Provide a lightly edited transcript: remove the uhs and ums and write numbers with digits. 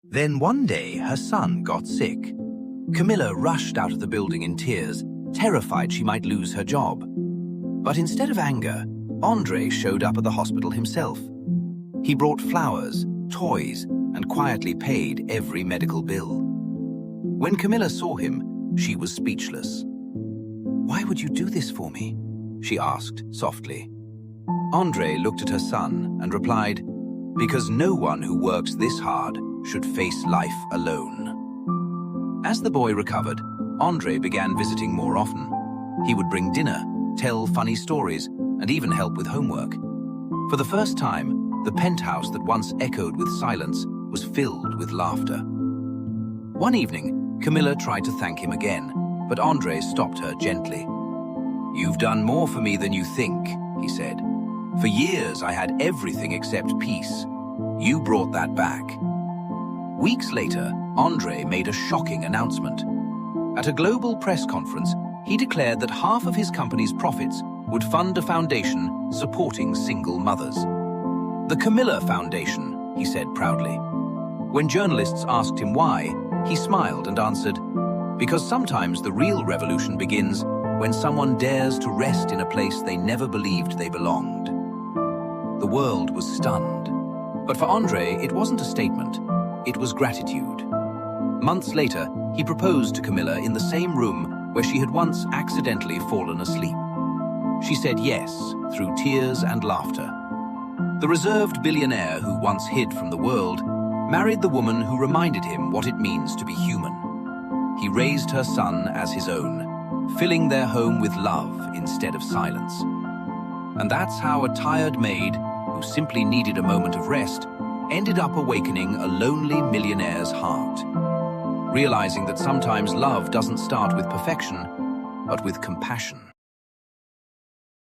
Then one day, her son got sick. Camilla rushed out of the building in tears, terrified she might lose her job. But instead of anger, Andre showed up at the hospital himself. He brought flowers, toys, and quietly paid every medical bill. When Camilla saw him, she was speechless. "Why would you do this for me?" she asked softly. Andre looked at her son and replied, "Because no one who works this hard should face life alone." As the boy recovered, Andre began visiting more often. He would bring dinner, tell funny stories, and even help with homework. For the first time, the penthouse that once echoed with silence was filled with laughter. One evening, Camilla tried to thank him again, but Andre stopped her gently. "You've done more for me than you think," he said. "For years I had everything except peace. You brought that back." Weeks later, Andre made a shocking announcement. At a global press conference, he declared that half of his company's profits would fund a foundation supporting single mothers. "The Camilla Foundation," he said proudly. When journalists asked him why, he smiled and answered, "Because sometimes the real revolution begins when someone dares to rest in a place they never believed they belonged." The world was stunned. But for Andre, it wasn't a statement, it was gratitude. Months later, he proposed to Camilla in the same room where she had once accidentally fallen asleep. She said yes, through tears and laughter. The reserved billionaire who once hid from the world married the woman who reminded him what it means to be human. He raised her son as his own, filling their home with love instead of silence. And that's how a tired maid, who simply needed a moment of rest, ended up awakening a lonely millionaire's heart, realizing that sometimes love doesn't start with perfection, but with compassion.